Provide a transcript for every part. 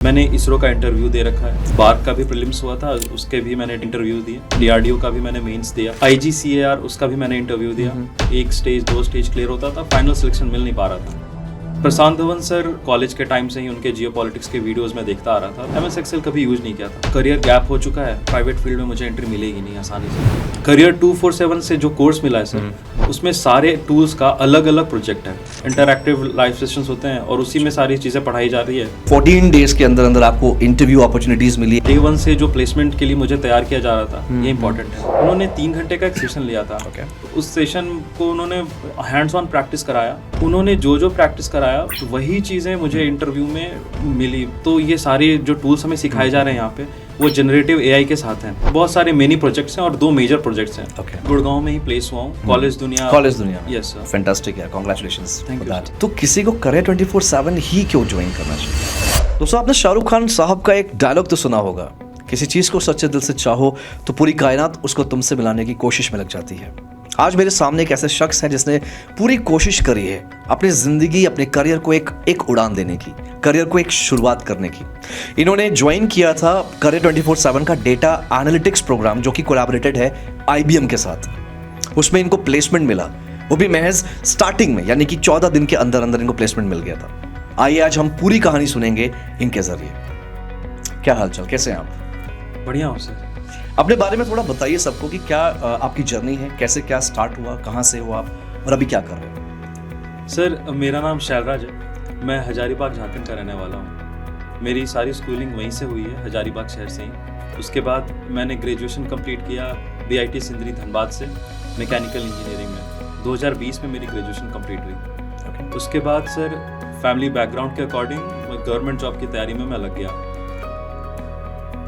मैंने इसरो का इंटरव्यू दे रखा है, बार्क का भी प्रीलिम्स हुआ था, उसके भी मैंने इंटरव्यू दिए, डीआरडीओ का भी मैंने मेंस दिया, आईजीसीएआर उसका भी मैंने इंटरव्यू दिया। एक स्टेज दो स्टेज क्लियर होता था, फाइनल सिलेक्शन मिल नहीं पा रहा था। प्रशांत धवन सर कॉलेज के टाइम से ही उनके जियोपॉलिटिक्स के वीडियोस में देखता आ रहा था। एमएस एक्सेल कभी यूज नहीं किया था। करियर गैप हो चुका है, प्राइवेट फील्ड में मुझे एंट्री मिलेगी नहीं आसानी से। करियर 247 से जो कोर्स मिला है सर, उसमें सारे टूल्स का अलग अलग प्रोजेक्ट है, इंटरैक्टिव लाइव सेशंस होते हैं और उसी में सारी चीजें पढ़ाई जा रही है। 14 डेज के अंदर अंदर आपको इंटरव्यू अपॉर्चुनिटीज मिली। डे 1 से जो प्लेसमेंट के लिए मुझे तैयार किया जा रहा था, ये इंपॉर्टेंट है। उन्होंने 3 घंटे का एक सेशन लिया था। उस सेशन को उन्होंने हैंड्स ऑन प्रैक्टिस कराया। उन्होंने जो प्रैक्टिस कराया वही चीजें मुझे इंटरव्यू में मिली। तो ये सारे जो टूल्स हमें सिखाए जा रहे हैं यहाँ पे, वो जनरेटिव एआई के साथ हैं। बहुत सारे मिनी प्रोजेक्ट्स हैं और 2 मेजर प्रोजेक्ट्स हैं। गुड़गांव में ही प्लेस हुआ हूँ, कॉलेज दुनिया। यस सर, फैंटास्टिक है, कांग्रेचुलेशंस थैंक यू। तो किसी को करियर 24/7 ही क्यों ज्वाइन करना चाहिए? दोस्तों, आपने शाहरुख खान साहब का एक डायलॉग तो सुना होगा, किसी चीज को सच्चे दिल से चाहो तो पूरी कायनात उसको तुमसे मिलाने की कोशिश में लग जाती है। आज मेरे सामने एक ऐसे शख्स है जिसने पूरी कोशिश करी है अपनी जिंदगी, अपने करियर को एक उड़ान देने की, करियर को एक शुरुआत करने की। इन्होंने ज्वाइन किया था करियर 24/7 का डेटा एनालिटिक्स प्रोग्राम, जो कि कोलैबोरेटेड है आईबीएम के साथ। उसमें इनको प्लेसमेंट मिला, वो भी महज स्टार्टिंग में, यानी कि 14 दिन के अंदर अंदर इनको प्लेसमेंट मिल गया था। आइए आज हम पूरी कहानी सुनेंगे इनके जरिए। क्या हालचाल, कैसे हैं आप? बढ़िया हूँ सर। अपने बारे में थोड़ा बताइए सबको कि क्या आपकी जर्नी है, कैसे क्या स्टार्ट हुआ, कहाँ से हुआ आप और अभी क्या कर रहे हो? सर, मेरा नाम शैलराज है। मैं हजारीबाग झारखंड का रहने वाला हूँ। मेरी सारी स्कूलिंग वहीं से हुई है, हजारीबाग शहर से ही। उसके बाद मैंने ग्रेजुएशन कंप्लीट किया बीआईटी सिंदरी धनबाद से, मैकेनिकल इंजीनियरिंग में। 2020 में मेरी ग्रेजुएशन कंप्लीट हुई। उसके बाद सर, फैमिली बैकग्राउंड के अकॉर्डिंग गवर्नमेंट जॉब की तैयारी में मैं लग गया।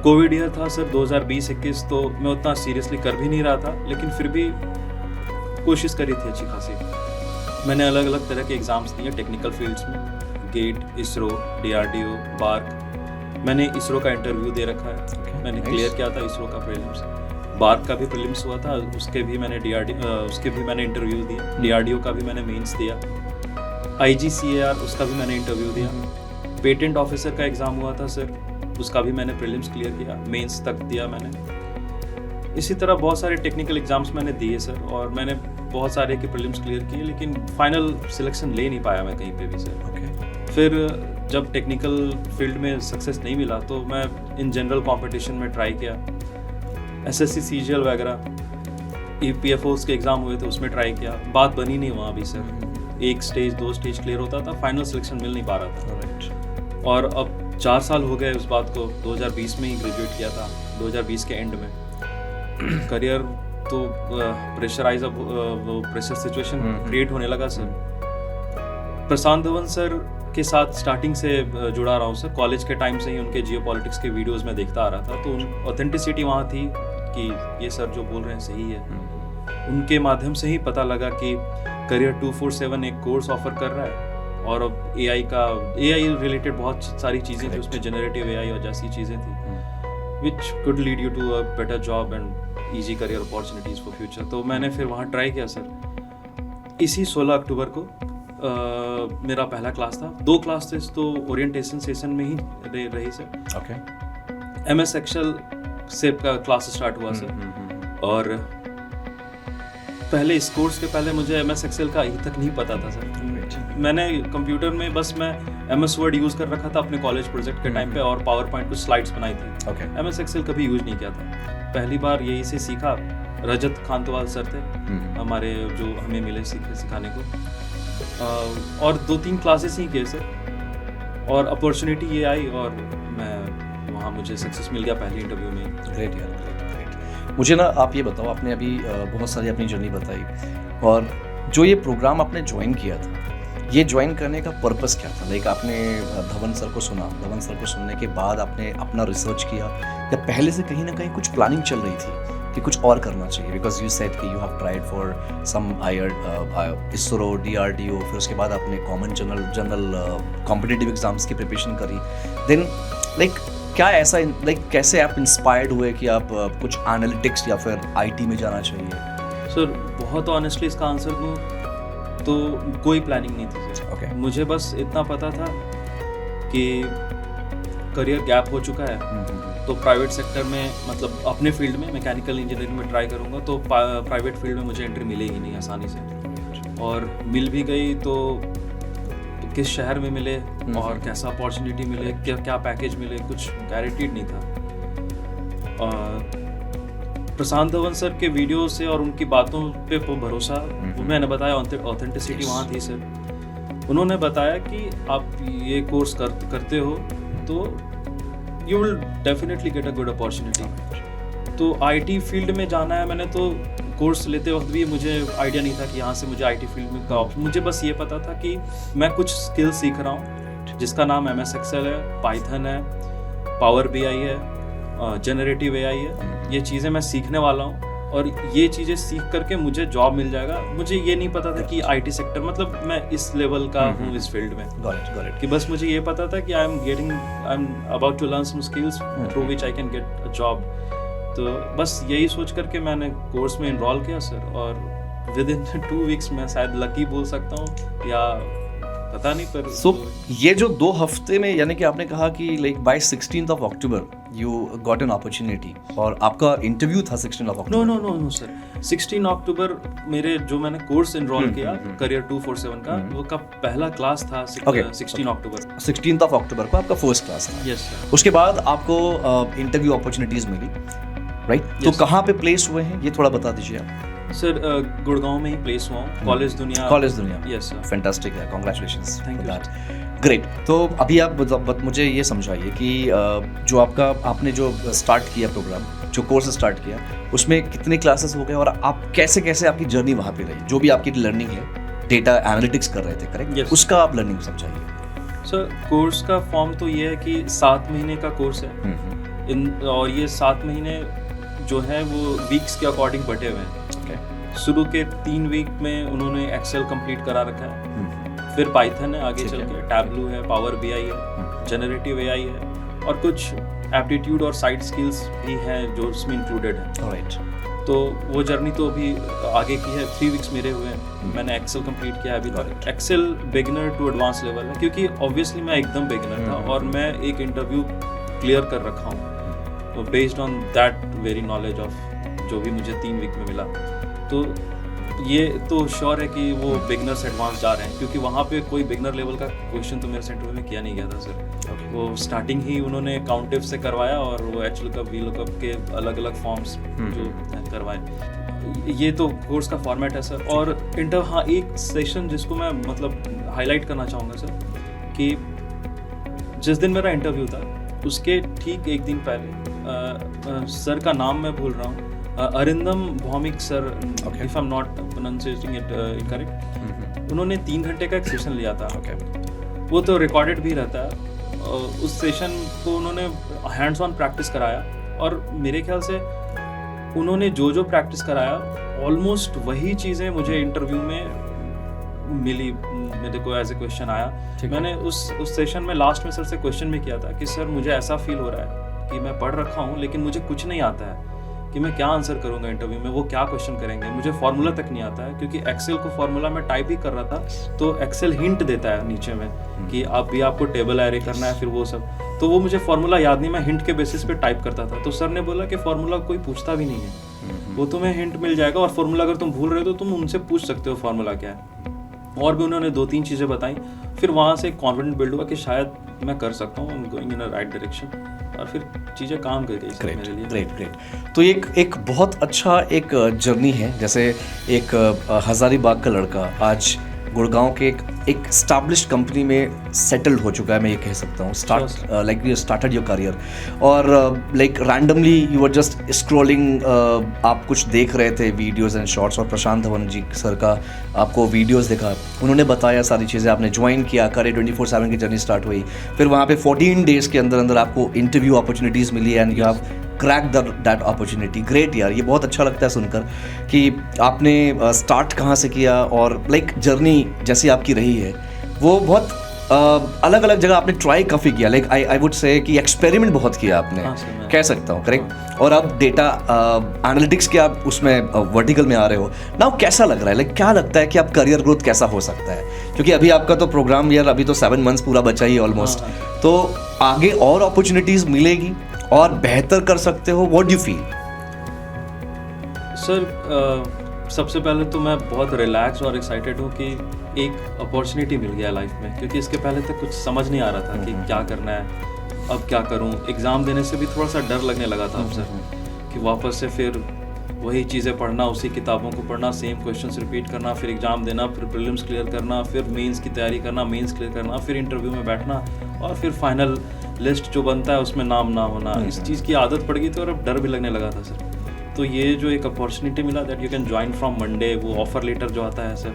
कोविड ईयर था सर 2020-21, तो मैं उतना सीरियसली कर भी नहीं रहा था, लेकिन फिर भी कोशिश करी थी अच्छी खासी। मैंने अलग अलग तरह के एग्ज़ाम्स दिए टेक्निकल फील्ड्स में, गेट, इसरो, डीआरडीओ, बार्क। मैंने इसरो का इंटरव्यू दे रखा है। मैंने क्लियर किया था इसरो का प्रीलिम्स। बार्क का भी प्रीलिम्स हुआ था, उसके भी मैंने इंटरव्यू दिया। डीआरडीओ का भी मैंने मेंस दिया। आईजीसीएआर उसका भी मैंने इंटरव्यू दिया। पेटेंट ऑफिसर का एग्ज़ाम हुआ था सर, उसका भी मैंने प्रीलिम्स क्लियर किया, मेंस तक दिया मैंने। इसी तरह बहुत सारे टेक्निकल एग्जाम्स मैंने दिए सर, और मैंने बहुत सारे के प्रीलिम्स क्लियर किए, लेकिन फाइनल सिलेक्शन ले नहीं पाया मैं कहीं पे भी सर। फिर जब टेक्निकल फील्ड में सक्सेस नहीं मिला, तो मैं इन जनरल कंपटीशन में ट्राई किया। एसएससी सीजीएल वगैरह ईपीएफओ के एग्ज़ाम हुए थे, उसमें ट्राई किया। बात बनी नहीं वहाँ भी सर। एक स्टेज 2 स्टेज क्लियर होता था, फाइनल सिलेक्शन मिल नहीं पा रहा था। और अब 4 साल हो गए उस बात को। 2020 में ही ग्रेजुएट किया था, 2020 के एंड में। करियर तो प्रेशराइज, अब वो प्रेशर सिचुएशन क्रिएट होने लगा सर। प्रशांत धवन सर के साथ स्टार्टिंग से जुड़ा रहा हूँ सर। कॉलेज के टाइम से ही उनके जियोपॉलिटिक्स के वीडियोस में देखता आ रहा था, तो ऑथेंटिसिटी वहाँ थी कि ये सर जो बोल रहे हैं सही है। उनके माध्यम से ही पता लगा कि करियर 247 एक कोर्स ऑफर कर रहा है, और अब एआई रिलेटेड बहुत सारी चीज़ें थी उसमें, जनरेटिव एआई और जैसी चीज़ें थी which could lead you to a better job and easy career opportunities for future. तो मैंने फिर वहाँ ट्राई किया सर। इसी 16 अक्टूबर को मेरा पहला क्लास था। 2 क्लासेस तो ओरिएंटेशन सेशन में ही रही सर। एमएस एक्सेल से का क्लास स्टार्ट हुआ सर। और पहले इस कोर्स के पहले मुझे एमएस एक्सेल का ही तक नहीं पता था सर। मैंने कंप्यूटर में बस मैं एमएस वर्ड यूज़ कर रखा था अपने कॉलेज प्रोजेक्ट के टाइम पे, और पावर पॉइंट कुछ स्लाइड्स बनाई थी। एमएस एक्सेल कभी यूज़ नहीं किया था। पहली बार यही से सीखा। रजत खानतवाल सर थे हमारे, जो हमें मिले सिखाने को। और 2-3 क्लासेस ही किए सर, और अपॉर्चुनिटी ये आई और मैं वहाँ मुझे सक्सेस मिल गया पहले इंटरव्यू में। ग्रेट यार, ग्रेट। मुझे ना आप ये बताओ, आपने अभी बहुत सारी अपनी जर्नी बताई, और जो ये प्रोग्राम आपने ज्वाइन किया था, ये ज्वाइन करने का पर्पस क्या था? लाइक आपने धवन सर को सुना, धवन सर को सुनने के बाद आपने अपना रिसर्च किया, या पहले से कहीं ना कहीं कुछ प्लानिंग चल रही थी कि कुछ और करना चाहिए? बिकॉज यू सेड कि you have tried for some ISRO, DRDO, फिर उसके बाद आपने कॉमन जनरल कॉम्पिटिटिव एग्जाम्स की प्रिपरेशन करी। देन लाइक क्या ऐसा, लाइक कैसे आप इंस्पायर्ड हुए कि आप कुछ एनालिटिक्स या फिर आईटी में जाना चाहिए? सर, बहुत ऑनेस्टली इसका आंसर दूँ तो कोई प्लानिंग नहीं थी सर। मुझे बस इतना पता था कि करियर गैप हो चुका है तो प्राइवेट सेक्टर में मतलब अपने फील्ड में मैकेनिकल इंजीनियरिंग में ट्राई करूँगा तो प्राइवेट फील्ड में मुझे एंट्री मिलेगी नहीं आसानी से, और मिल भी गई तो किस शहर में मिले और कैसा अपॉर्चुनिटी मिले, क्या पैकेज मिले, कुछ गारंटीड नहीं था। प्रशांत धवन सर के वीडियो से और उनकी बातों पे भरोसा, मैंने बताया ऑथेंटिसिटी वहाँ थी सर। उन्होंने बताया कि आप ये कोर्स करते हो तो you will definitely get a good opportunity. तो आईटी फील्ड में जाना है, मैंने तो कोर्स लेते वक्त भी मुझे आइडिया नहीं था कि यहाँ से मुझे आईटी फील्ड में का ऑप्शन, मुझे बस ये पता था कि मैं कुछ स्किल सीख रहा हूँ जिसका नाम MS Excel है, पाइथन है, पावर BI है, जनरेटिव AI है। ये चीज़ें मैं सीखने वाला हूँ और ये चीज़ें सीख करके मुझे जॉब मिल जाएगा। मुझे ये नहीं पता था कि आईटी सेक्टर मतलब मैं इस लेवल का हूँ इस फील्ड में। Got it. कि बस मुझे ये पता था कि I am about to learn some skills through which I can get a job. तो बस यही सोच करके मैंने कोर्स में इनरोल किया सर, और विद इन 2 वीक्स मैं शायद लकी बोल सकता हूँ या पता नहीं, पर सो ये जो 2 हफ्ते में, यानी कि आपने कहा कि like by 16th of October you got an opportunity, और आपका इंटरव्यू था 16th of October? No sir, 16 October मेरे जो मैंने कोर्स इनरोल किया करियर 247 का, वो का पहला क्लास था 16 अक्टूबर। 16th of October को आपका फर्स्ट क्लास था। Yes sir. उसके बाद आपको इंटरव्यू अपॉर्चुनिटीज मिली, राइट? तो कहाँ पे प्लेस हुए हैं ये थोड़ा बता दीजिए आप। सर गुड़गांव में ही प्लेस हुआ हूँ, कॉलेज दुनिया। Yes sir. फैंटास्टिक है, congratulations thank you that. Great. तो अभी आप मुझे ये समझाइए कि जो आपने जो स्टार्ट किया प्रोग्राम, जो कोर्स स्टार्ट किया, उसमें कितने क्लासेस हो गए और आप कैसे आपकी जर्नी वहाँ पे रही, जो भी आपकी लर्निंग है, डेटा एनालिटिक्स कर रहे थे, करेक्ट? Yes. उसका आप लर्निंग समझाइए। सर कोर्स का फॉर्म तो ये है कि 7 महीने का कोर्स है और ये 7 महीने जो है वो वीक्स के अकॉर्डिंग बटे हुए हैं। शुरू के 3 वीक में उन्होंने एक्सेल कंप्लीट करा रखा है, फिर पाइथन है, आगे चल के टैबलू है, पावर BI है, जनरेटिव AI है, और कुछ एप्टीट्यूड और साइड स्किल्स भी हैं जो उसमें इंक्लूडेड है। राइट। तो वो जर्नी तो अभी आगे की है। 3 वीक्स मेरे हुए हैं, मैंने एक्सेल कंप्लीट किया है अभी तक। Excel beginner to advance level है, क्योंकि ऑब्वियसली मैं एकदम बिगिनर था और मैं एक इंटरव्यू क्लियर कर रखा हूँ, तो based on that very knowledge of जो भी मुझे 3 वीक में मिला। तो ये तो श्योर है कि वो बिगनर से एडवांस जा रहे हैं, क्योंकि वहाँ पे कोई बिगनर लेवल का क्वेश्चन तो मेरे सेंटर में किया नहीं गया था सर। वो स्टार्टिंग ही उन्होंने काउंटिव से करवाया और वो HLOOKUP VLOOKUP के अलग अलग फॉर्म्स जो करवाए। ये तो कोर्स का फॉर्मेट है सर। और हाँ, एक सेशन जिसको मैं मतलब हाईलाइट करना चाहूँगा सर, कि जिस दिन मेरा इंटरव्यू था उसके ठीक 1 दिन पहले सर का नाम मैं भूल रहा हूँ, Arindam Bhaumik sir, if I am not pronunciating it incorrect, उन्होंने 3 घंटे का एक सेशन लिया था। वो तो रिकॉर्डेड भी रहता है। उस सेशन को उन्होंने हैंड्स ऑन प्रैक्टिस कराया, और मेरे ख्याल से उन्होंने जो प्रैक्टिस कराया ऑलमोस्ट वही चीज़ें मुझे इंटरव्यू में मिली, मेरे को एज ए क्वेश्चन आया। मैंने उस सेशन में लास्ट में सर से क्वेश्चन भी किया था कि सर मुझे ऐसा फील हो रहा है कि मैं पढ़ रखा हूँ लेकिन मुझे कुछ नहीं आता है कि मैं क्या आंसर करूंगा इंटरव्यू में, वो क्या क्वेश्चन करेंगे, मुझे फार्मूला तक नहीं आता है, क्योंकि एक्सेल को फार्मूला में टाइप ही कर रहा था तो एक्सेल हिंट देता है नीचे में कि आपको टेबल एरे करना है, फिर वो सब, तो वो मुझे फार्मूला याद नहीं, मैं हिंट के बेसिस पे टाइप करता था। तो सर ने बोला कि फार्मूला कोई पूछता भी नहीं है, वो तुम्हें हिंट मिल जाएगा, और फार्मूला अगर तुम भूल रहे हो तो तुम उनसे पूछ सकते हो फार्मूला क्या है। और भी उन्होंने 2-3 चीज़ें बताई, फिर वहाँ से कॉन्फिडेंस बिल्ड हुआ कि शायद मैं कर सकता हूँ, going in a right direction, और फिर चीज़ें काम कर गई मेरे लिए। ग्रेट। तो एक बहुत अच्छा एक जर्नी है, जैसे एक हज़ारीबाग का लड़का आज गुड़गांव के एक स्टैब्लिश्ड कंपनी में सेटल्ड हो चुका है, मैं ये कह सकता हूँ। Like you started your career, और like randomly you are just scrolling, आप कुछ देख रहे थे वीडियोस एंड शॉर्ट्स, और प्रशांत धवन जी सर का आपको वीडियोस दिखा, उन्होंने बताया सारी चीज़ें, आपने ज्वाइन किया, करियर 24/7 की जर्नी स्टार्ट हुई, फिर वहाँ पे 14 डेज़ के अंदर अंदर आपको इंटरव्यू अपॉर्चुनिटीज़ मिली and you have crack that opportunity. Great यार, ये बहुत अच्छा लगता है सुनकर कि आपने स्टार्ट कहाँ से किया, और लाइक जर्नी जैसी आपकी रही है वो बहुत अलग अलग जगह आपने ट्राई काफ़ी किया, लाइक आई वुड से कि एक्सपेरिमेंट बहुत किया आपने, कह सकता हूँ, करेक्ट? और अब डेटा एनालिटिक्स के आप उसमें वर्टिकल में आ रहे हो नाउ, कैसा लग रहा है, लाइक क्या लगता है कि आप करियर ग्रोथ कैसा हो सकता है? क्योंकि अभी आपका तो प्रोग्राम यार अभी तो 7 मंथ्स पूरा बचा ही ऑलमोस्ट, तो आगे और अपॉर्चुनिटीज़ मिलेगी और बेहतर कर सकते हो, what do you feel? Sir सबसे पहले तो मैं बहुत रिलैक्स और एक्साइटेड हूँ कि एक अपॉर्चुनिटी मिल गया लाइफ में, क्योंकि इसके पहले तक कुछ समझ नहीं आ रहा था कि क्या करना है, अब क्या करूँ। एग्ज़ाम देने से भी थोड़ा सा डर लगने लगा था अब सर, कि वापस से फिर वही चीज़ें पढ़ना, उसी किताबों को पढ़ना, सेम क्वेश्चंस रिपीट करना, फिर एग्ज़ाम देना, फिर प्रीलिम्स क्लियर करना, फिर मेंस की तैयारी करना, मेंस क्लियर करना, फिर इंटरव्यू में बैठना और फिर फाइनल लिस्ट जो बनता है उसमें नाम ना होना। इस चीज़ की आदत पड़ गई थी और अब डर भी लगने लगा था सर। तो ये जो एक अपॉर्चुनिटी मिला that you can join from Monday, वो ऑफर लेटर जो आता है सर,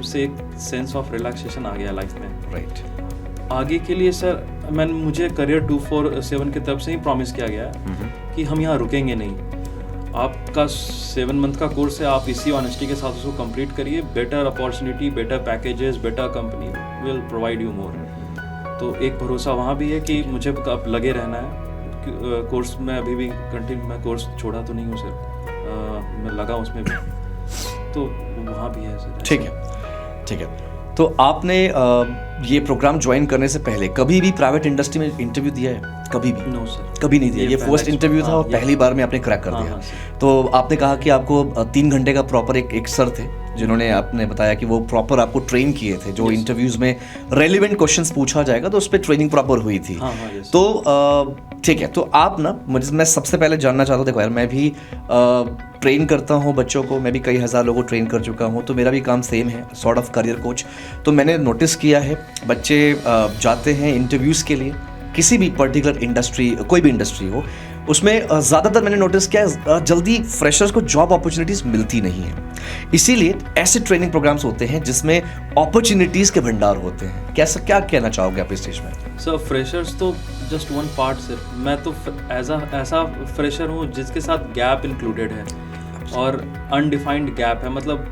उससे एक सेंस ऑफ रिलैक्सेशन आ गया लाइफ में। राइट। आगे के लिए सर मुझे करियर 247 की तरफ से ही प्रॉमिस किया गया है कि हम यहाँ रुकेंगे नहीं। आपका 7 मंथ का कोर्स है, आप इसी ऑनेस्टी के साथ उसको कंप्लीट करिए। Better opportunity, better packages, better company will provide you more. तो एक भरोसा वहाँ भी है कि मुझे अब लगे रहना है। कोर्स में अभी भी कंटिन्यू, मैं कोर्स छोड़ा तो नहीं हूँ सर, मैं लगा उसमें भी, तो वहाँ भी है सर। ठीक है, ठीक है। तो आपने ये प्रोग्राम ज्वाइन करने से पहले कभी भी प्राइवेट इंडस्ट्री में इंटरव्यू दिया है? कभी भी? नो सर, कभी नहीं दिया। ये फर्स्ट इंटरव्यू था और पहली बार में आपने क्रैक कर दिया। तो आपने कहा कि आपको 3 घंटे का प्रॉपर एक सर थे जिन्होंने आपने बताया कि वो प्रॉपर आपको ट्रेन किए थे, जो इंटरव्यूज में रेलिवेंट क्वेश्चंस पूछा जाएगा तो उस पर ट्रेनिंग प्रॉपर हुई थी। तो ठीक है, तो आप ना मैं सबसे पहले जानना चाहता हूँ, देखो यार मैं भी ट्रेन करता हूँ बच्चों को, मैं भी कई हज़ार लोगों को ट्रेन कर चुका हूँ, तो मेरा भी काम सेम है, सॉर्ट ऑफ करियर कोच। तो मैंने नोटिस किया है बच्चे जाते हैं इंटरव्यूज़ के लिए, किसी भी पर्टिकुलर इंडस्ट्री, कोई भी इंडस्ट्री हो, उसमें ज़्यादातर मैंने नोटिस किया है जल्दी फ्रेशर्स को जॉब अपॉर्चुनिटीज़ मिलती नहीं है। इसीलिए ऐसे ट्रेनिंग प्रोग्राम्स होते हैं जिसमें अपॉर्चुनिटीज़ के भंडार होते हैं। कैसा, क्या कहना चाहोगे आप इस चीज़ में? सर फ्रेशर्स तो जस्ट वन पार्ट सर। मैं तो ऐसा फ्रेशर हूँ जिसके साथ गैप इंक्लूडेड है और अनडिफाइंड गैप है, मतलब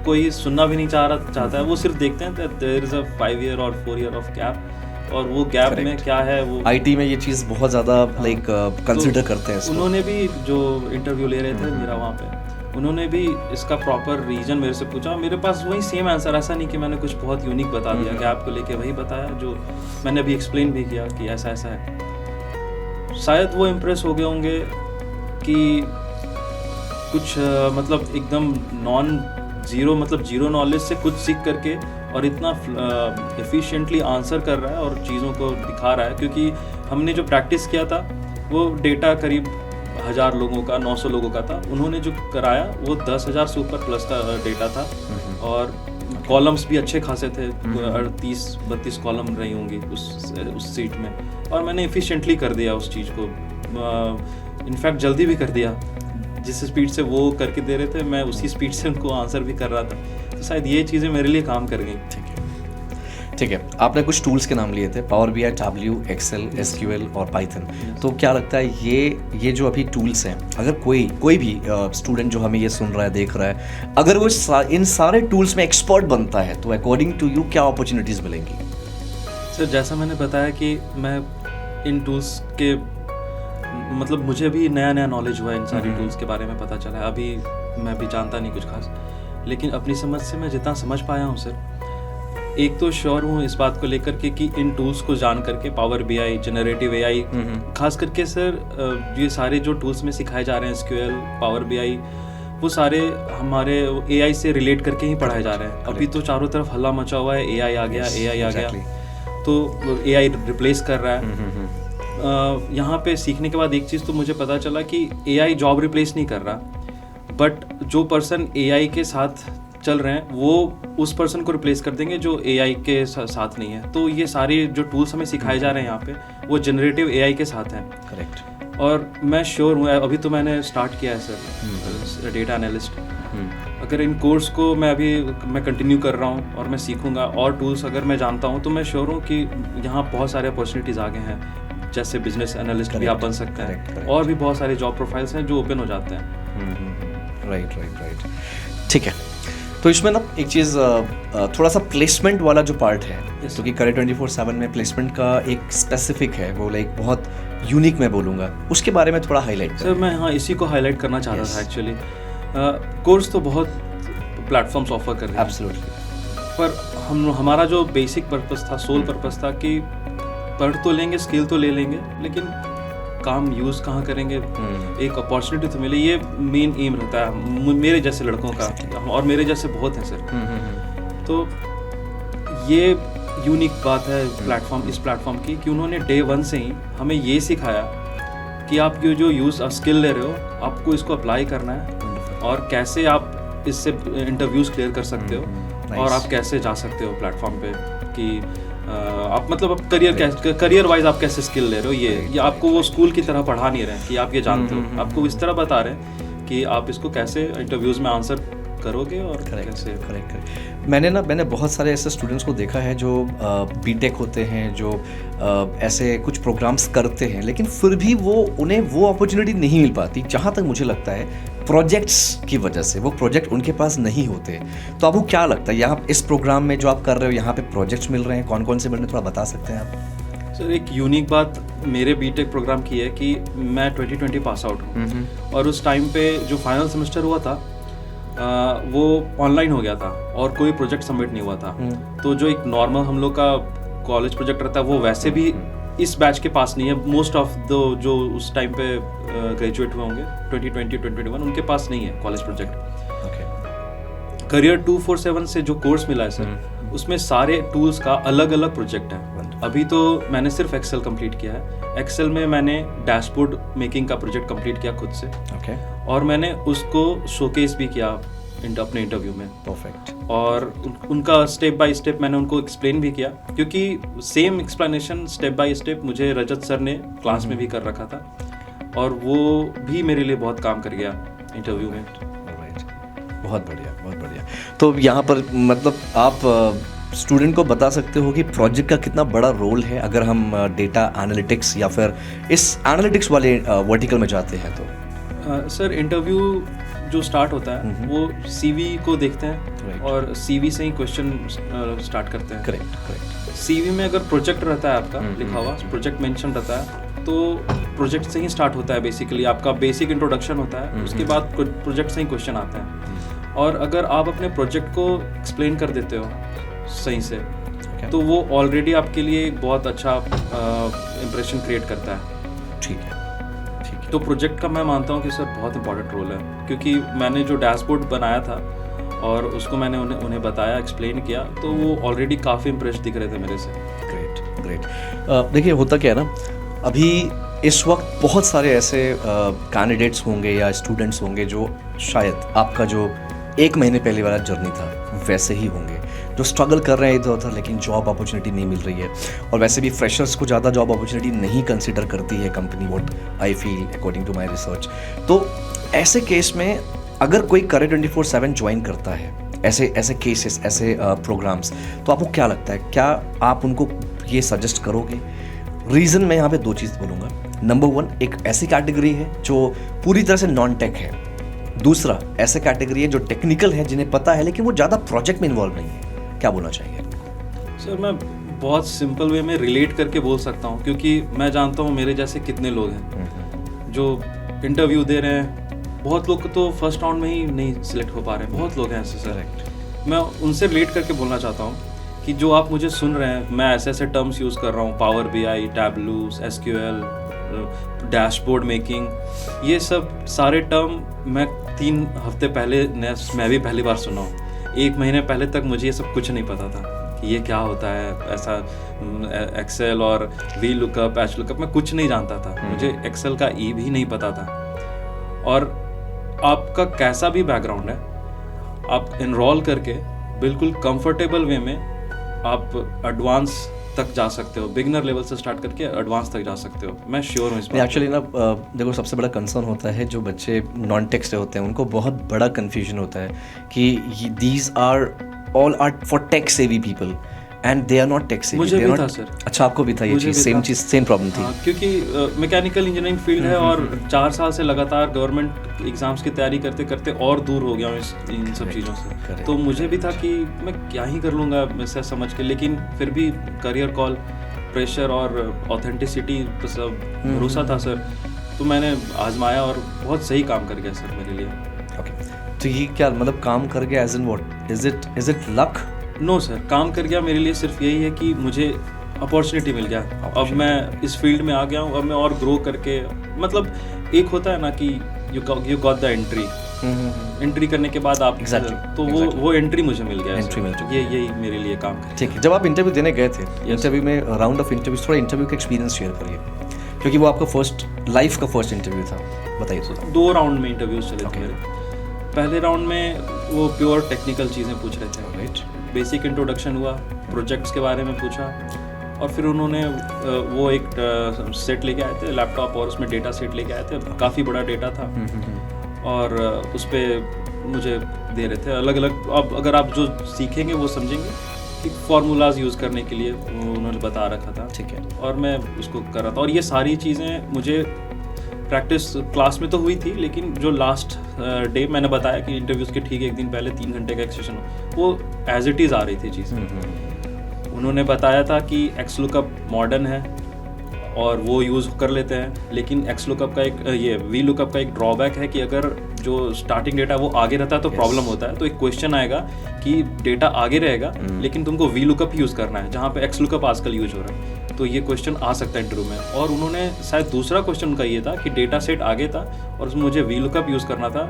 कोई सुनना भी नहीं चाहता है, वो सिर्फ देखते हैं देयर इज़ अ 5 ईयर और 4 ईयर ऑफ गैप, और वो गैप में क्या है वो आईटी में ये चीज़ बहुत ज़्यादा लाइक कंसिडर करते हैं इसको। उन्होंने भी जो इंटरव्यू ले रहे थे मेरा वहाँ पे, उन्होंने भी इसका प्रॉपर रीजन मेरे से पूछा, मेरे पास वही सेम आंसर, ऐसा नहीं कि मैंने कुछ बहुत यूनिक बता दिया, गैप को लेके वही बताया जो मैंने अभी एक्सप्लेन भी किया कि ऐसा ऐसा है। शायद वो इम्प्रेस हो गए होंगे कि कुछ मतलब एकदम जीरो नॉलेज से कुछ सीख करके और इतना एफिशिएंटली आंसर कर रहा है और चीज़ों को दिखा रहा है, क्योंकि हमने जो प्रैक्टिस किया था वो डेटा करीब 1000 लोगों का, 900 लोगों का था, उन्होंने जो कराया वो 10,000 से ऊपर प्लस का डेटा था, और कॉलम्स भी अच्छे खासे थे, 38-32 कॉलम रही होंगी उस सीट में, और मैंने एफिशिएंटली कर दिया उस चीज़ को, इनफैक्ट जल्दी भी कर दिया। जिस स्पीड से वो करके दे रहे थे मैं उसी स्पीड से उनको आंसर भी कर रहा था, तो शायद ये चीज़ें मेरे लिए काम कर गई। ठीक है। आपने कुछ टूल्स के नाम लिए थे, power BI, Tableau, Excel, SQL और पाइथन। तो क्या लगता है ये जो अभी टूल्स हैं, अगर कोई भी स्टूडेंट जो हमें ये सुन रहा है, देख रहा है, अगर वो इन सारे टूल्स में एक्सपर्ट बनता है तो अकॉर्डिंग टू यू क्या अपॉर्चुनिटीज़ मिलेंगी? सर जैसा मैंने बताया कि मैं इन टूल्स के मतलब मुझे भी नया नॉलेज हुआ, इन सारी टूल्स के बारे में पता चला है। अभी मैं भी जानता नहीं कुछ खास, लेकिन अपनी समझ से मैं जितना समझ पाया हूँ सर, एक तो श्योर हूँ इस बात को लेकर के कि इन टूल्स को जान करके, पावर BI, जनरेटिव AI, खास करके सर ये सारे जो टूल्स में सिखाए जा रहे हैं, SQL, पावर BI, वो सारे हमारे AI से रिलेट करके ही पढ़ाए जा रहे हैं। अभी तो चारों तरफ हल्ला मचा हुआ है, AI आ गया, तो AI रिप्लेस कर रहा है। यहाँ पे सीखने के बाद एक चीज़ तो मुझे पता चला कि AI जॉब रिप्लेस नहीं कर रहा, बट जो पर्सन AI के साथ चल रहे हैं वो उस पर्सन को रिप्लेस कर देंगे जो AI के साथ नहीं है। तो ये सारे जो टूल्स हमें सिखाए जा रहे हैं यहाँ पे, वो जनरेटिव AI के साथ हैं। करेक्ट। और मैं श्योर हूँ, अभी तो मैंने स्टार्ट किया है सर डेटा एनालिस्ट। अगर इन कोर्स को मैं कंटिन्यू कर रहा हूँ और मैं सीखूंगा और टूल्स अगर मैं जानता हूँ, तो मैं श्योर हूँ कि यहाँ बहुत सारे अपॉर्चुनिटीज़ आगे हैं, जैसे बिजनेस एनालिस्ट भी आप बन सकते हैं, और भी बहुत सारे जॉब प्रोफाइल्स हैं जो ओपन हो जाते हैं। राइट। ठीक है। तो इसमें ना एक चीज़ थोड़ा सा प्लेसमेंट वाला जो पार्ट है, क्योंकि करियर 24/7 में प्लेसमेंट का एक स्पेसिफिक है, वो लाइक बहुत यूनिक मैं बोलूँगा, उसके बारे में थोड़ा हाईलाइट सर। मैं हाँ इसी को हाईलाइट करना चाह रहा था एक्चुअली। कोर्स तो बहुत प्लेटफॉर्म्स ऑफर कर रहे हैं, एब्सोल्युटली, पर हमारा जो बेसिक पर्पस था, सोल पर्पस था कि पढ़ तो लेंगे, स्किल तो ले लेंगे, लेकिन काम यूज़ कहाँ करेंगे, एक अपॉर्चुनिटी तो मिले, ये मेन एम रहता है मेरे जैसे लड़कों का, और मेरे जैसे बहुत हैं सर। तो ये यूनिक बात है इस प्लेटफॉर्म की कि उन्होंने डे 1 से ही हमें ये सिखाया कि आप ये जो स्किल ले रहे हो, आपको इसको अप्लाई करना है और कैसे आप इससे इंटरव्यूज़ क्लियर कर सकते हो और आप कैसे जा सकते हो प्लेटफॉर्म पे कि आप मतलब आप करियर वाइज आप कैसे स्किल ले रहे हो। ये आपको वो स्कूल की तरह पढ़ा नहीं रहे हैं कि आप ये जानते हो, आपको इस तरह बता रहे हैं कि आप इसको कैसे इंटरव्यूज़ में आंसर करोगे और कैसे। करेक्ट। मैंने बहुत सारे ऐसे स्टूडेंट्स को देखा है जो बीटेक होते हैं, जो ऐसे कुछ प्रोग्राम्स करते हैं, लेकिन फिर भी उन्हें वो अपॉर्चुनिटी नहीं मिल पाती। जहाँ तक मुझे लगता है प्रोजेक्ट्स की वजह से वो प्रोजेक्ट उनके पास नहीं होते। तो आपको क्या लगता है यहाँ इस प्रोग्राम में जो आप कर रहे हो, यहाँ पे प्रोजेक्ट्स मिल रहे हैं, कौन कौन से मिल रहे हैं, थोड़ा बता सकते हैं आप? सर एक यूनिक बात मेरे बीटेक प्रोग्राम की है कि मैं 2020 पास आउट हूँ और उस टाइम पे जो फाइनल सेमेस्टर हुआ था वो ऑनलाइन हो गया था और कोई प्रोजेक्ट सबमिट नहीं हुआ था। तो जो एक नॉर्मल हम लोग का कॉलेज प्रोजेक्ट रहता है वो वैसे भी इस बैच के पास नहीं है। मोस्ट ऑफ द जो उस टाइम पे ग्रेजुएट हुए होंगे 2020-2021 उनके पास नहीं है कॉलेज प्रोजेक्ट। करियर 247 से जो कोर्स मिला है सर, उसमें सारे टूल्स का अलग अलग प्रोजेक्ट है। अभी तो मैंने सिर्फ एक्सेल कंप्लीट किया है। एक्सेल में मैंने डैशबोर्ड मेकिंग का प्रोजेक्ट कंप्लीट किया खुद से, और मैंने उसको शोकेस भी किया अपने इंटरव्यू में। परफेक्ट। और उनका स्टेप बाय स्टेप मैंने उनको एक्सप्लेन भी किया, क्योंकि same explanation step by step मुझे रजत सर ने क्लास में भी कर रखा था और वो भी मेरे लिए बहुत काम कर गया इंटरव्यू में। बहुत बढ़िया, बहुत बढ़िया। तो यहाँ पर मतलब आप स्टूडेंट को बता सकते हो कि प्रोजेक्ट का कितना बड़ा रोल है अगर हम डेटा एनालिटिक्स या फिर इस एनालिटिक्स वाले वर्टिकल में जाते हैं तो? सर इंटरव्यू जो स्टार्ट होता है वो सीवी को देखते हैं और सीवी से ही क्वेश्चन स्टार्ट करते हैं। करेक्ट। सीवी में अगर प्रोजेक्ट रहता है आपका लिखा हुआ, प्रोजेक्ट मेंशन रहता है, तो प्रोजेक्ट से ही स्टार्ट होता है। बेसिकली आपका बेसिक इंट्रोडक्शन होता है, उसके बाद प्रोजेक्ट से ही क्वेश्चन आते हैं। और अगर आप अपने प्रोजेक्ट को एक्सप्लेन कर देते हो सही से, तो वो ऑलरेडी आपके लिए एक बहुत अच्छा इम्प्रेशन क्रिएट करता है। ठीक है। तो प्रोजेक्ट का मैं मानता हूँ कि सर बहुत इंपॉर्टेंट रोल है, क्योंकि मैंने जो डैशबोर्ड बनाया था और उसको मैंने उन्हें बताया, एक्सप्लेन किया, तो वो ऑलरेडी काफ़ी इम्प्रेस दिख रहे थे मेरे से। ग्रेट। देखिए होता क्या है ना, अभी इस वक्त बहुत सारे ऐसे कैंडिडेट्स होंगे या स्टूडेंट्स होंगे जो शायद आपका जो 1 महीने पहले वाला जर्नी था वैसे ही होंगे, जो स्ट्रगल कर रहे हैं इधर उधर, लेकिन जॉब अपॉर्चुनिटी नहीं मिल रही है। और वैसे भी फ्रेशर्स को ज़्यादा जॉब अपॉर्चुनिटी नहीं कंसिडर करती है company, what I feel according to my research. तो ऐसे केस में अगर कोई करियर 24/7 ज्वाइन करता है, ऐसे केसेस, ऐसे प्रोग्राम्स, तो आपको क्या लगता है, क्या आप उनको ये सजेस्ट करोगे? रीज़न मैं यहाँ पे 2 चीज़ बोलूँगा। नंबर 1, एक ऐसी कैटेगरी है जो पूरी तरह से नॉन टेक है। दूसरा ऐसे कैटेगरी है जो टेक्निकल है, जिन्हें पता है लेकिन वो ज़्यादा प्रोजेक्ट में इन्वॉल्व नहीं है। क्या बोलना चाहिए? सर मैं बहुत सिंपल वे में रिलेट करके बोल सकता हूँ, क्योंकि मैं जानता हूँ मेरे जैसे कितने लोग हैं जो इंटरव्यू दे रहे हैं। बहुत लोग तो फर्स्ट राउंड में ही नहीं सिलेक्ट हो पा रहे हैं, बहुत लोग हैं ऐसे सर। मैं उनसे रिलेट करके बोलना चाहता हूँ कि जो आप मुझे सुन रहे हैं, मैं ऐसे टर्म्स यूज़ कर रहा हूँ, power BI, tableau, SQL, dashboard making, ये सब सारे टर्म मैं 3 हफ्ते पहले मैं भी पहली बार सुना हूँ। 1 महीने पहले तक मुझे ये सब कुछ नहीं पता था कि ये क्या होता है। ऐसा एक्सेल और वी लुकअप, एच लुकअप मैं कुछ नहीं जानता था। मुझे एक्सेल का ई भी नहीं पता था। और आपका कैसा भी बैकग्राउंड है, आप एनरोल करके बिल्कुल कंफर्टेबल वे में आप एडवांस तक जा सकते हो। बिगिनर लेवल से स्टार्ट करके एडवांस तक जा सकते हो। मैं श्योर हूँ इस बात। एक्चुअली ना देखो, सबसे बड़ा कंसर्न होता है जो बच्चे नॉन टेक से होते हैं, उनको बहुत बड़ा कन्फ्यूजन होता है कि these are all are for tech savvy people and they are not tech savvy. मुझे भी था सर। अच्छा, आपको भी था ये चीज़? सेम प्रॉब्लम थी। क्योंकि मैकेनिकल इंजीनियरिंग फील्ड है और 4 साल से लगातार गवर्नमेंट एग्जाम्स की तैयारी करते करते और दूर हो गया हूँ इन सब चीज़ों से। तो मुझे भी था कि मैं क्या ही कर लूँगा ऐसा समझ के, लेकिन फिर भी करियर कॉल, प्रेशर और ऑथेंटिसिटी तो सब भरोसा था सर। तो मैंने आजमाया और बहुत सही काम कर गया सर मेरे लिए। ओके, तो ये क्या मतलब काम कर गया as in what? Is it luck? No sir, काम कर गया मेरे लिए सिर्फ यही है कि मुझे अपॉर्चुनिटी मिल गया। अब मैं इस फील्ड में आ गया हूँ, अब मैं और ग्रो करके, मतलब एक होता है ना कि यू गॉट द एंट्री करने के बाद आप तो वो एंट्री मुझे मिल गया, एंट्री मिल चुकी ये यही मेरे लिए काम कर। ठीक है, जब आप इंटरव्यू देने गए थे, इंटरव्यू में राउंड ऑफ इंटरव्यू, थोड़ा इंटरव्यू का एक्सपीरियंस शेयर करिए, क्योंकि वो आपका लाइफ का फर्स्ट इंटरव्यू था, बताइए थोड़ा। 2 राउंड में इंटरव्यूज चले थे मेरे। पहले राउंड में वो प्योर टेक्निकल चीज़ें पूछ रहे थे, बेसिक इंट्रोडक्शन हुआ, प्रोजेक्ट्स के बारे में पूछा, और फिर उन्होंने वो एक सेट लेके आए थे लैपटॉप, और उसमें डेटा सेट लेके आए थे, काफ़ी बड़ा डेटा था, और उस पर मुझे दे रहे थे अलग अलग। अब अगर आप जो सीखेंगे वो समझेंगे कि फार्मूलाज यूज़ करने के लिए उन्होंने बता रखा था। ठीक है, और मैं उसको कर रहा था, और ये सारी चीज़ें मुझे प्रैक्टिस क्लास में तो हुई थी, लेकिन जो लास्ट डे मैंने बताया कि इंटरव्यूज़ के ठीक 1 दिन पहले 3 घंटे का एक सेशन हो, वो एज इट इज़ आ रही थी चीज़ें। उन्होंने बताया था कि एक्स लुकअप मॉडर्न है और वो यूज़ कर लेते हैं, लेकिन एक्स लुकअप का एक वी लुकअप का एक ड्रॉबैक है कि अगर जो स्टार्टिंग डेटा वो आगे रहता है तो प्रॉब्लम होता है। तो एक क्वेश्चन आएगा कि डेटा आगे रहेगा लेकिन तुमको वी लुकअप यूज़ करना है, जहाँ पे एक्स लुकअप आजकल यूज हो रहा है। तो ये क्वेश्चन आ सकता है इंटरव्यू में। और उन्होंने शायद दूसरा क्वेश्चन उनका ये था कि डेटा सेट आगे था और उसमें मुझे वी लुकअप यूज़ करना था,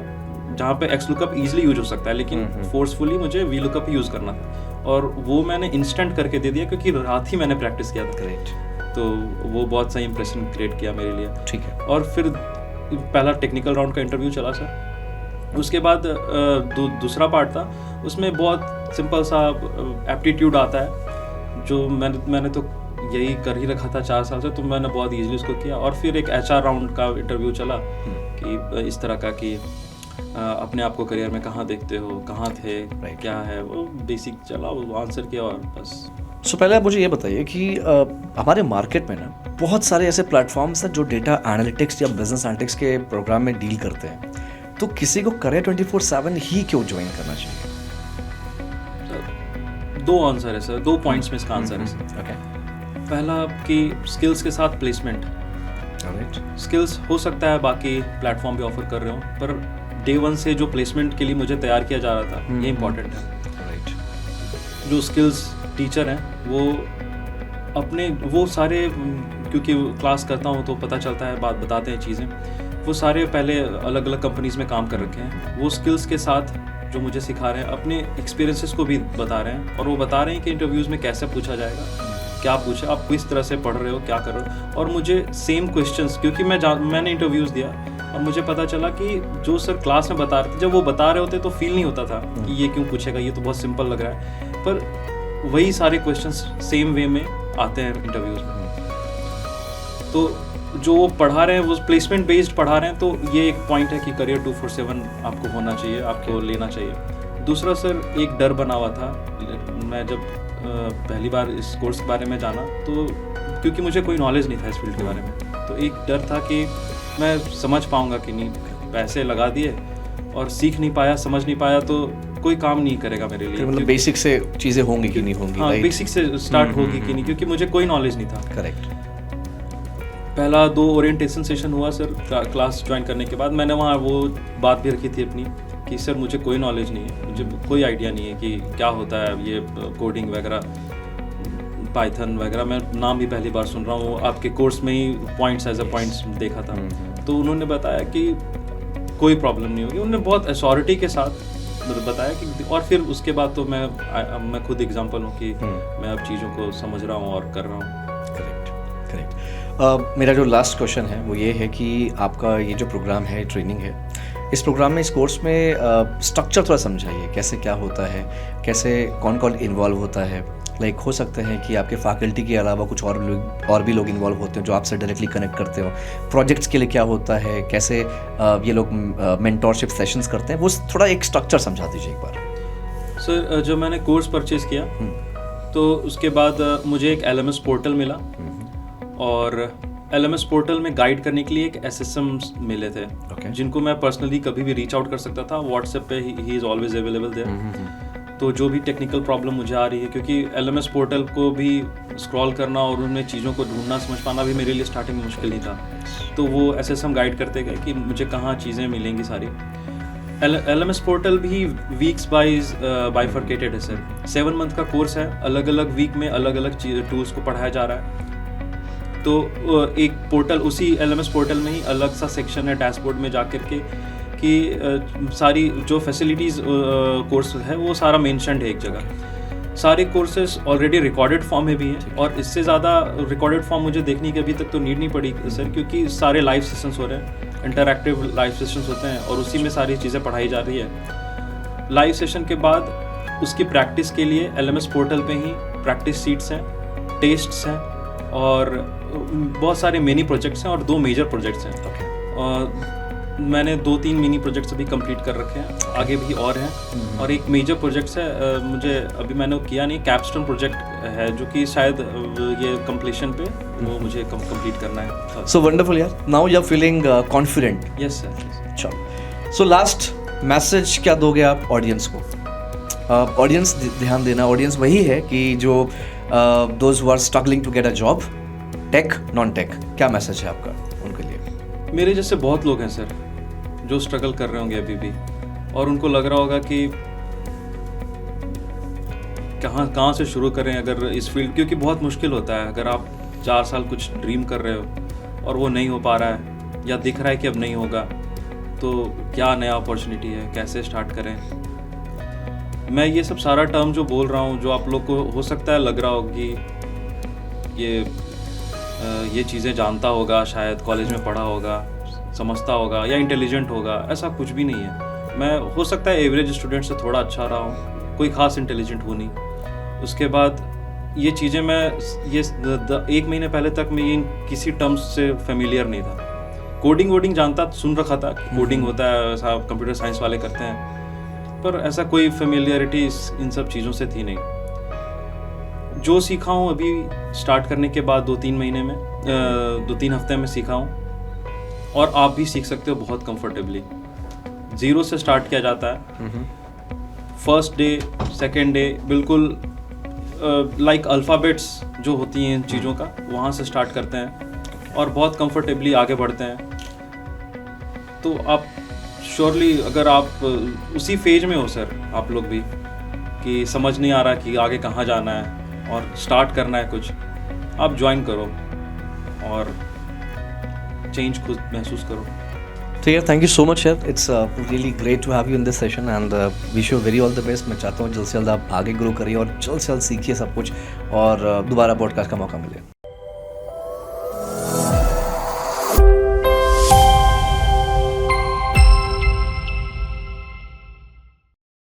जहाँ पे एक्स लुकअप ईजिली यूज हो सकता है, लेकिन फोर्सफुली मुझे वी लुकअप यूज़ करना था। और वो मैंने इंस्टेंट करके दे दिया क्योंकि रात ही मैंने प्रैक्टिस किया था। ग्रेट। तो वो बहुत सही इंप्रेशन क्रिएट किया मेरे लिए। ठीक है। और फिर पहला टेक्निकल राउंड का इंटरव्यू चला सर। उसके बाद दूसरा पार्ट था, उसमें बहुत सिंपल सा एप्टीट्यूड आता है, जो मैंने तो यही कर ही रखा था 4 साल से, तो मैंने बहुत ईजिली उसको किया। और फिर एक HR राउंड का इंटरव्यू चला कि इस तरह का कि अपने आप को करियर में कहाँ देखते हो, कहाँ थे, क्या है, वो बेसिक चला, वो आंसर किया और बस। सो पहले आप मुझे ये बताइए कि हमारे मार्केट में ना बहुत सारे ऐसे प्लेटफॉर्म्स हैं जो डेटा एनालिटिक्स या बिजनेस एनालिटिक्स के प्रोग्राम में डील करते हैं, तो किसी को करियर 24/7 ही क्यों ज्वाइन करना चाहिए? सर 2 आंसर है सर, 2 पॉइंट्स में इसका आंसर है सर। ओके। पहला आपकी स्किल्स के साथ प्लेसमेंट। स्किल्स हो सकता है बाकी प्लेटफॉर्म पे ऑफर कर रहे हो, पर डे 1 से जो प्लेसमेंट के लिए मुझे तैयार किया जा रहा था, ये इंपॉर्टेंट है। जो स्किल्स टीचर हैं वो अपने वो सारे, क्योंकि क्लास करता हूँ तो पता चलता है, बात बताते हैं चीज़ें, वो सारे पहले अलग अलग कंपनीज़ में काम कर रखे हैं। वो स्किल्स के साथ जो मुझे सिखा रहे हैं, अपने एक्सपीरियंसेस को भी बता रहे हैं, और वो बता रहे हैं कि इंटरव्यूज़ में कैसे पूछा जाएगा, क्या पूछे, आप किस तरह से पढ़ रहे हो, क्या कर रहे हो। और मुझे सेम क्वेश्चंस, क्योंकि मैंने इंटरव्यूज़ दिया और मुझे पता चला कि जो सर क्लास में बता रहे थे, जब वो बता रहे होते तो फील नहीं होता था कि ये क्यों पूछेगा, ये तो बहुत सिंपल लग रहा है, पर वही सारे क्वेश्चंस सेम वे में आते हैं इंटरव्यूज़ में। तो जो वो पढ़ा रहे हैं वो प्लेसमेंट बेस्ड पढ़ा रहे हैं, तो ये एक पॉइंट है कि करियर 24/7 आपको होना चाहिए, आपको लेना चाहिए। दूसरा सर, एक डर बना हुआ था, मैं जब पहली बार इस कोर्स के बारे में जाना, तो क्योंकि मुझे कोई नॉलेज नहीं था इस फील्ड के बारे में, तो एक डर था कि मैं समझ पाऊँगा कि नहीं, पैसे लगा दिए और सीख नहीं पाया, समझ नहीं पाया, तो कोई काम नहीं करेगा मेरे लिए। मतलब बेसिक से चीज़ें होंगी कि नहीं होंगी? हाँ, बेसिक से स्टार्ट होगी कि नहीं, क्योंकि मुझे कोई नॉलेज नहीं था। करेक्ट। पहला 2 ओरिएंटेशन सेशन हुआ सर क्लास ज्वाइन करने के बाद। मैंने वहाँ वो बात भी रखी थी अपनी कि सर मुझे कोई नॉलेज नहीं है, मुझे कोई आइडिया नहीं है कि क्या होता है ये कोडिंग वगैरह, पाइथन वगैरह, मैं नाम भी पहली बार सुन रहा हूँ। आपके कोर्स में ही पॉइंट्स एज अ पॉइंट्स देखा था। तो उन्होंने बताया कि कोई प्रॉब्लम नहीं होगी, उन्होंने बहुत अथॉरिटी के साथ बताया कि, और फिर उसके बाद तो मैं खुद एग्जांपल हूँ कि मैं अब चीज़ों को समझ रहा हूँ और कर रहा हूँ। करेक्ट। मेरा जो लास्ट क्वेश्चन है वो ये है कि आपका ये जो प्रोग्राम है, ट्रेनिंग है, इस प्रोग्राम में, इस कोर्स में स्ट्रक्चर थोड़ा समझाइए, कैसे क्या होता है, कैसे कौन कौन इन्वॉल्व होता है। लाइक हो सकते हैं कि आपके फैकल्टी के अलावा कुछ और भी लोग इन्वॉल्व होते हैं जो आपसे डायरेक्टली कनेक्ट करते हो। प्रोजेक्ट्स के लिए क्या होता है, कैसे ये लोग मेंटोरशिप सेशंस करते हैं, वो थोड़ा एक स्ट्रक्चर समझा दीजिए एक बार। सर जो मैंने कोर्स परचेज़ किया तो उसके बाद मुझे एक LMS पोर्टल मिला, और LMS पोर्टल में गाइड करने के लिए एक SSM मिले थे, जिनको मैं पर्सनली कभी भी रीच आउट कर सकता था। व्हाट्सएप पे ही इज़ ऑलवेज अवेलेबल देयर। तो जो भी टेक्निकल प्रॉब्लम मुझे आ रही है, क्योंकि LMS पोर्टल को भी स्क्रॉल करना और उनमें चीज़ों को ढूंढना, समझ पाना भी मेरे लिए स्टार्टिंग में मुश्किल ही था। तो वो SSM गाइड करते गए कि मुझे कहाँ चीज़ें मिलेंगी सारी। LMS पोर्टल भी वीक्स वाइज बाइफर्केटेड है सर। 7 मंथ का कोर्स है, अलग अलग वीक में अलग अलग टूल्स को पढ़ाया जा रहा है। तो एक पोर्टल, उसी LMS पोर्टल में ही अलग सा सेक्शन है डैशबोर्ड में जा कर के कि सारी जो फैसिलिटीज़ कोर्स है वो सारा मेंशन्ड है एक जगह। सारे कोर्सेज ऑलरेडी रिकॉर्डेड फॉर्म में भी है, और इससे ज़्यादा रिकॉर्डेड फॉर्म मुझे देखने की अभी तक तो नीड नहीं पड़ी सर, क्योंकि सारे लाइव सेशंस हो रहे हैं, इंटरैक्टिव लाइव सेशंस होते हैं और उसी में सारी चीज़ें पढ़ाई जा रही है। लाइव सेशन के बाद उसकी प्रैक्टिस के लिए LMS पोर्टल पे ही प्रैक्टिस सीट्स हैं, टेस्ट्स हैं और बहुत सारे मिनी प्रोजेक्ट्स हैं और 2 मेजर प्रोजेक्ट्स हैं। मैंने 2-3 मिनी प्रोजेक्ट्स अभी कंप्लीट कर रखे हैं, आगे भी और हैं। और एक मेजर प्रोजेक्ट्स है, मुझे अभी मैंने किया नहीं, कैपस्टोन प्रोजेक्ट है जो कि शायद ये कंप्लीशन पे वो मुझे कंप्लीट करना है। सो वंडरफुल यार, now you are feeling confident. Yes sir. चलो, सो लास्ट मैसेज क्या दोगे आप ऑडियंस को? ऑडियंस ध्यान देना, ऑडियंस वही है कि जो those who are struggling to get a job, tech non tech, क्या मैसेज है आपका उनके लिए? मेरे जैसे बहुत लोग हैं सर जो स्ट्रगल कर रहे होंगे अभी भी, और उनको लग रहा होगा कि कहाँ से शुरू करें अगर इस फील्ड, क्योंकि बहुत मुश्किल होता है। अगर आप 4 साल कुछ ड्रीम कर रहे हो और वो नहीं हो पा रहा है या दिख रहा है कि अब नहीं होगा, तो क्या नया अपॉर्चुनिटी है, कैसे स्टार्ट करें? मैं ये सब सारा टर्म जो बोल रहा हूँ, जो आप लोग को हो सकता है लग रहा हो कि ये चीज़ें जानता होगा, शायद कॉलेज में पढ़ा होगा, समझता होगा या इंटेलिजेंट होगा, ऐसा कुछ भी नहीं है। मैं हो सकता है एवरेज स्टूडेंट से थोड़ा अच्छा रहा हूँ, कोई ख़ास इंटेलिजेंट हूँ नहीं। उसके बाद ये चीज़ें मैं 1 महीने पहले तक मैं ये किसी टर्म्स से फेमिलियर नहीं था। कोडिंग जानता, सुन रखा था कि कोडिंग होता है, ऐसा कंप्यूटर साइंस वाले करते हैं, पर ऐसा कोई फेमिलियरिटी इन सब चीज़ों से थी नहीं। जो सीखा हूँ अभी स्टार्ट करने के बाद 2-3 महीने में, 2-3 हफ्ते में सीखा हूँ, और आप भी सीख सकते हो बहुत कंफर्टेबली। 0 से स्टार्ट किया जाता है। फर्स्ट डे, सेकेंड डे बिल्कुल लाइक अल्फ़ाबेट्स जो होती हैं चीज़ों का, वहाँ से स्टार्ट करते हैं और बहुत कंफर्टेबली आगे बढ़ते हैं। तो आप श्योरली, अगर आप उसी फेज में हो सर, आप लोग भी, कि समझ नहीं आ रहा कि आगे कहाँ जाना है और स्टार्ट करना है कुछ, आप ज्वाइन करो और चेंज खुद महसूस करो। तो यार, थैंक यू सो मच यार, it's really great to have you in this session and wish you very all the best. मैं चाहता हूँ जल्द से जल्द आप आगे ग्रो करिए और जल्द से जल्द सीखिए सब कुछ, और दोबारा पॉडकास्ट का मौका मिले।